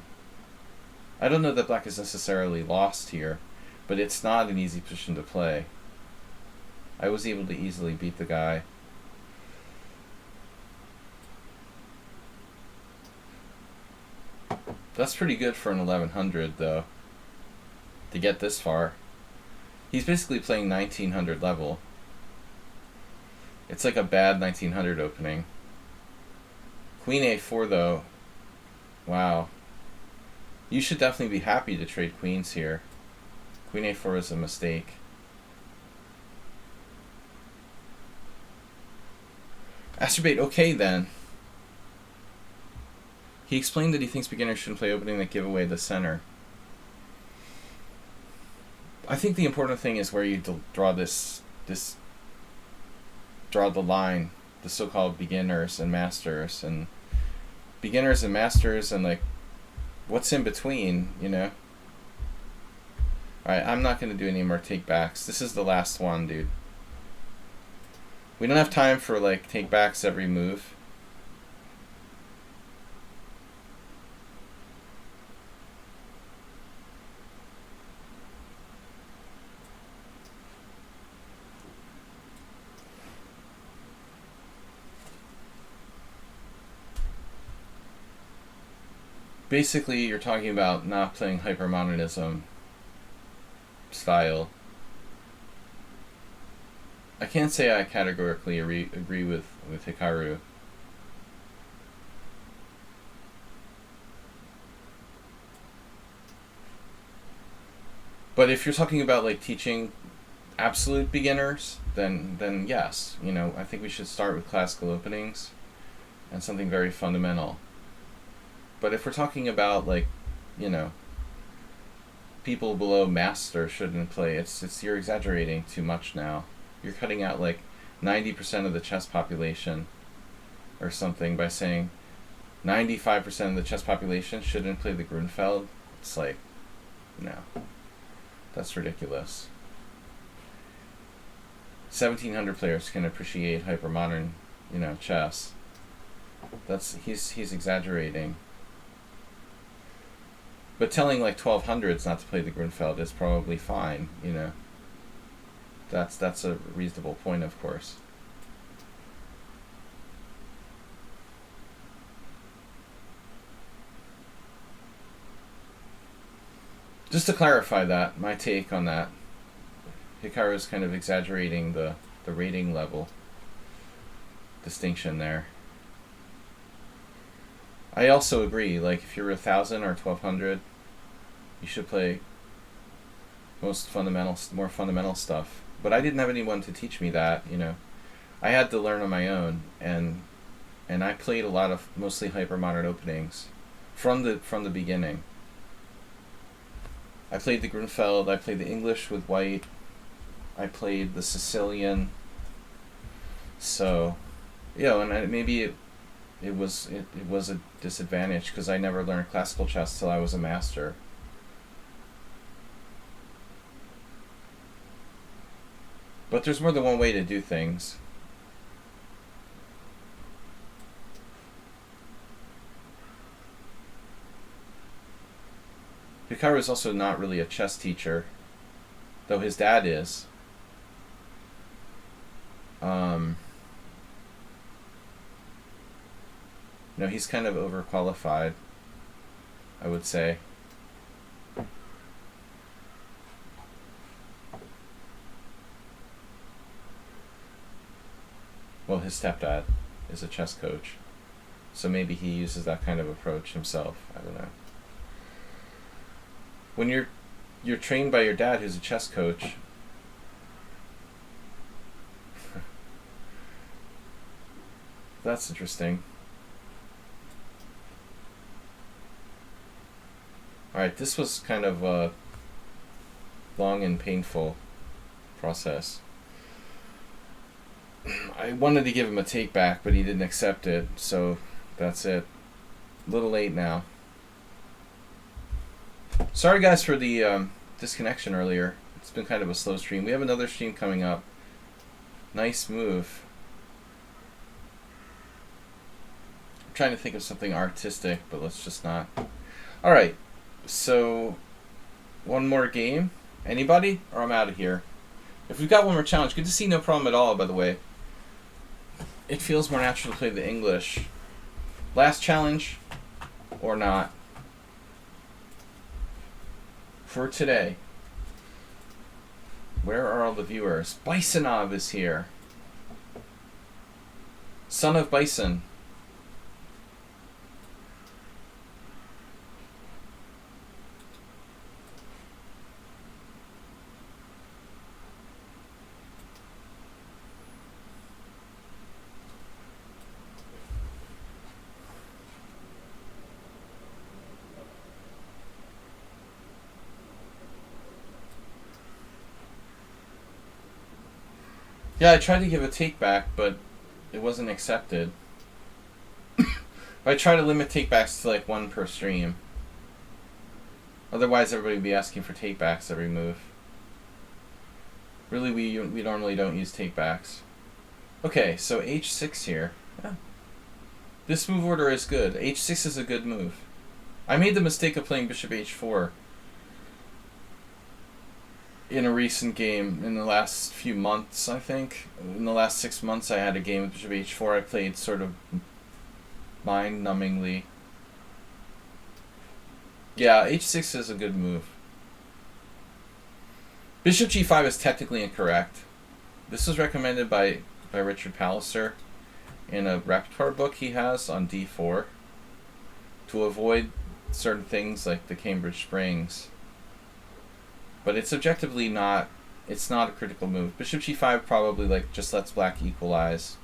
I don't know that black is necessarily lost here, but it's not an easy position to play. I was able to easily beat the guy. That's pretty good for an 1100, though, to get this far. He's basically playing 1900 level. It's like a bad 1900 opening. Queen a4, though. Wow. You should definitely be happy to trade queens here. Queen a4 is a mistake. Astrobate, okay then. He explained that he thinks beginners shouldn't play opening that give away the center. I think the important thing is where you draw draw the line, the so-called beginners and masters, and like what's in between, you know? Alright, I'm not going to do any more take-backs. This is the last one, dude. We don't have time for, like, take-backs every move. Basically, you're talking about not playing hypermodernism style. I can't say I categorically agree with Hikaru. But if you're talking about like teaching absolute beginners, then yes, you know, I think we should start with classical openings and something very fundamental. But if we're talking about, like, you know, people below master shouldn't play, it's you're exaggerating too much now. You're cutting out like 90% of the chess population or something by saying 95% of the chess population shouldn't play the Grunfeld. It's like, no. That's ridiculous. 1,700 players can appreciate hypermodern, you know, chess. He's exaggerating. But telling like 1200s not to play the Grunfeld is probably fine, you know. That's a reasonable point, of course. Just to clarify that, my take on that, Hikaru is kind of exaggerating the rating level distinction there. I also agree. Like, if you're 1,000 or 1,200, you should play more fundamental stuff. But I didn't have anyone to teach me that. I had to learn on my own, and I played a lot of mostly hypermodern openings from the beginning. I played the Grunfeld. I played the English with white. I played the Sicilian. So, and maybe it was a disadvantage because I never learned classical chess till I was a master. But there's more than one way to do things. Hikaru is also not really a chess teacher, though his dad is. He's kind of overqualified, I would say. Well, his stepdad is a chess coach, so maybe he uses that kind of approach himself. I don't know. When you're trained by your dad, who's a chess coach, that's interesting. Alright, this was kind of a long and painful process. I wanted to give him a take back, but he didn't accept it, so that's it. A little late now. Sorry guys for the disconnection earlier. It's been kind of a slow stream. We have another stream coming up. Nice move. I'm trying to think of something artistic, but let's just not. Alright, so one more game. Anybody? Or I'm out of here. If we've got one more challenge, good to see, no problem at all, by the way. It feels more natural to play the English. Last challenge, or not. For today. Where are all the viewers? Bisonov is here. Son of Bison. Yeah, I tried to give a take back, but it wasn't accepted. I try to limit takebacks to like one per stream. Otherwise, everybody would be asking for takebacks every move. Really, we normally don't use takebacks. Okay, so h6 here. Yeah. This move order is good. h6 is a good move. I made the mistake of playing bishop h4 in a recent game in the last few months, I think. In the last 6 months, I had a game with bishop h4 I played sort of mind-numbingly. Yeah, h6 is a good move. Bishop g5 is technically incorrect. This was recommended by Richard Palliser in a repertoire book he has on d4 to avoid certain things like the Cambridge Springs. But it's objectively not, it's not a critical move. Bishop g5 probably like just lets black equalize.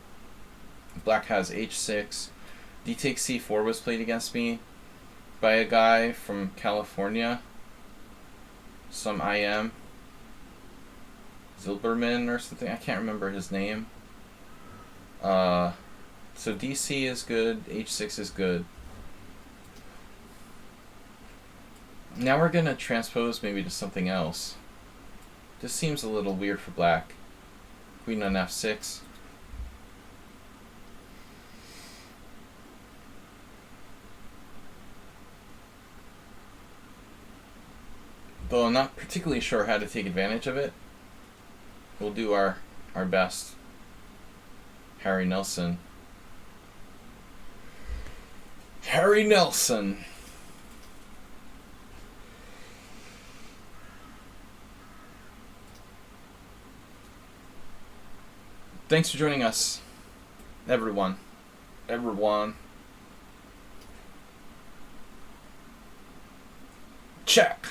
Black has h6. D takes c4 was played against me by a guy from California. Some IM. Zilberman or something. I can't remember his name. So DC is good. H6 is good. Now we're going to transpose maybe to something else. This seems a little weird for black. Queen on f6. Though I'm not particularly sure how to take advantage of it. We'll do our best. Harry Nelson. Harry Nelson. Thanks for joining us, everyone. Check.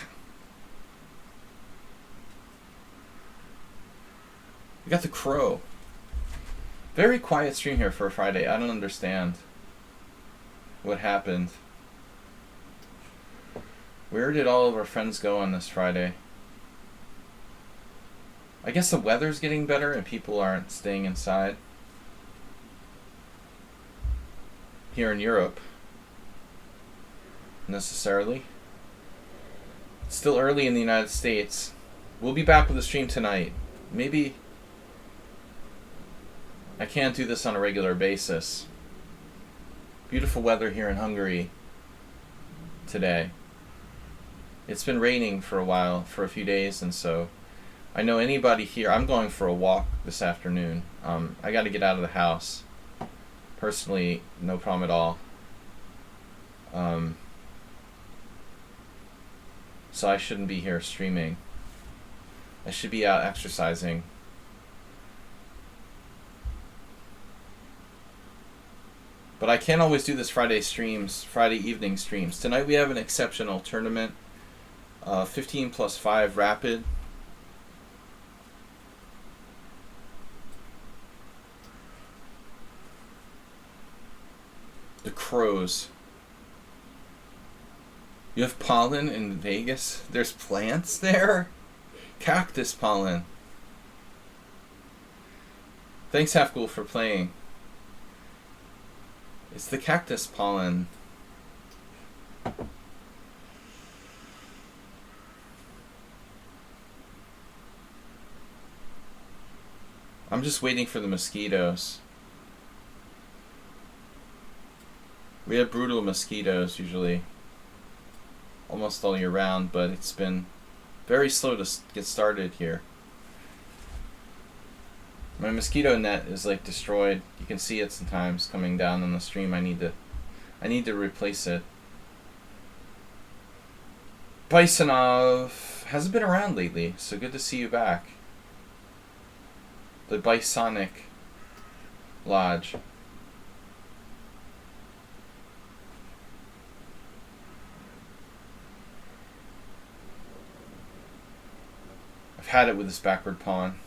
We got the crow. Very quiet stream here for a Friday. I don't understand what happened. Where did all of our friends go on this Friday? I guess the weather's getting better and people aren't staying inside. Here in Europe. Necessarily. It's still early in the United States. We'll be back with a stream tonight. Maybe I can't do this on a regular basis. Beautiful weather here in Hungary today. It's been raining for a while, for a few days, and so I know anybody here. I'm going for a walk this afternoon. I got to get out of the house. Personally, no problem at all. So I shouldn't be here streaming. I should be out exercising. But I can't always do this Friday evening streams. Tonight we have an exceptional tournament. 15 plus 5 rapid. The crows. You have pollen in Vegas? There's plants there? Cactus pollen. Thanks, Halfghoul, for playing. It's the cactus pollen. I'm just waiting for the mosquitoes. We have brutal mosquitoes usually. Almost all year round, but it's been very slow to get started here. My mosquito net is like destroyed. You can see it sometimes coming down on the stream. I need to replace it. Bisonov hasn't been around lately, so good to see you back. The Bisonic Lodge. I've had it with this backward pawn.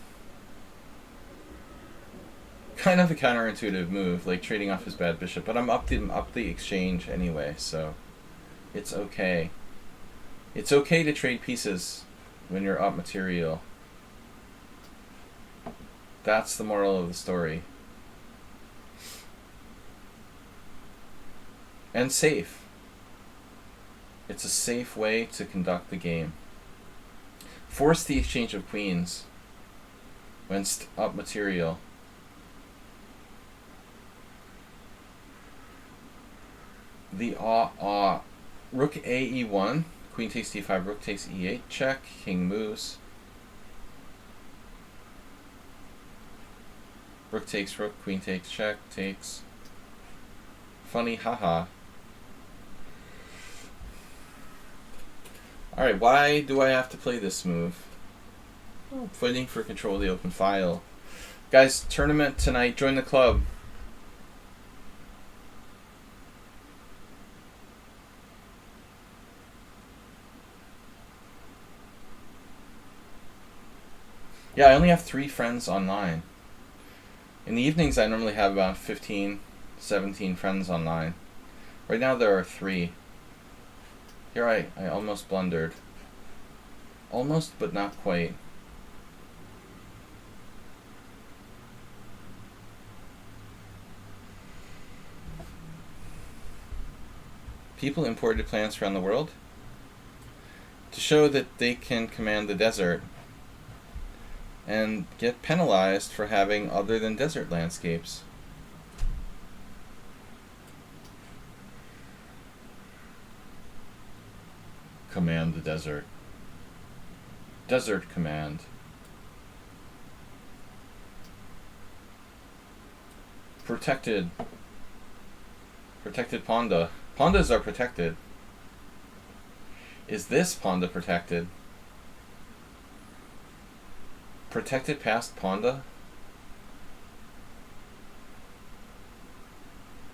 Kind of a counterintuitive move, like trading off his bad bishop, but I'm up the exchange anyway, so it's okay. It's okay to trade pieces when you're up material. That's the moral of the story. And safe. It's a safe way to conduct the game. Force the exchange of queens when up material. The rook a e1, queen takes d5, rook takes e8, check, king moves. Rook takes rook, queen takes check, takes. Funny, haha. Alright, why do I have to play this move? Oh, fighting for control of the open file. Guys, tournament tonight, join the club. Yeah, I only have 3 friends online. In the evenings, I normally have about 15, 17 friends online. Right now, there are 3. Here I almost blundered. Almost, but not quite. People imported plants around the world to show that they can command the desert and get penalized for having other than desert landscapes. Command the desert. Desert command. Protected. Protected Ponda. Pondas are protected. Is this Ponda protected? Protected past Ponda?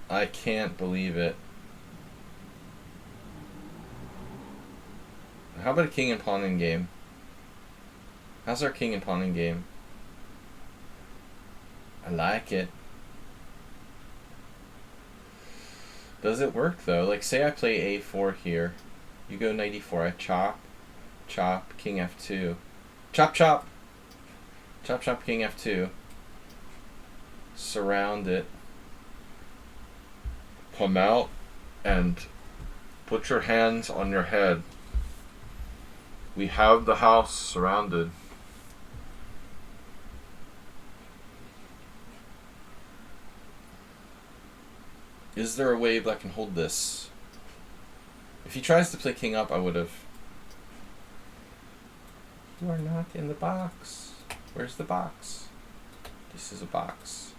I can't believe it. How about a king and pawn in game? How's our king and pawn in game? I like it. Does it work though? Like, say I play a4 here. You go knight e4. I chop, chop, king f2. Chop, chop. Chop, chop, king f2. Surround it. Come out and put your hands on your head. We have the house surrounded. Is there a way Black can hold this? If he tries to play king up, I would have. You are not in the box. Where's the box? This is a box.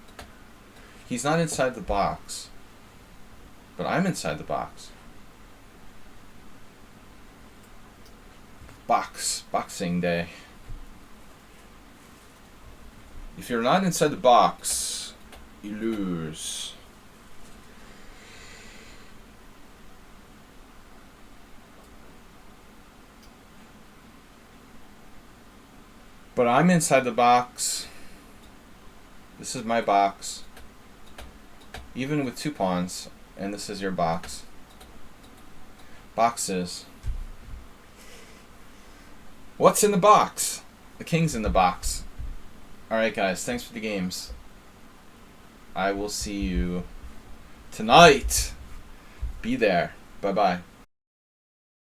He's not inside the box. But I'm inside the box. Boxing day. If you're not inside the box, you lose. But I'm inside the box. This is my box. Even with 2 pawns, and this is your box. Boxes. What's in the box? The king's in the box. Alright guys, thanks for the games. I will see you tonight. Be there. Bye-bye.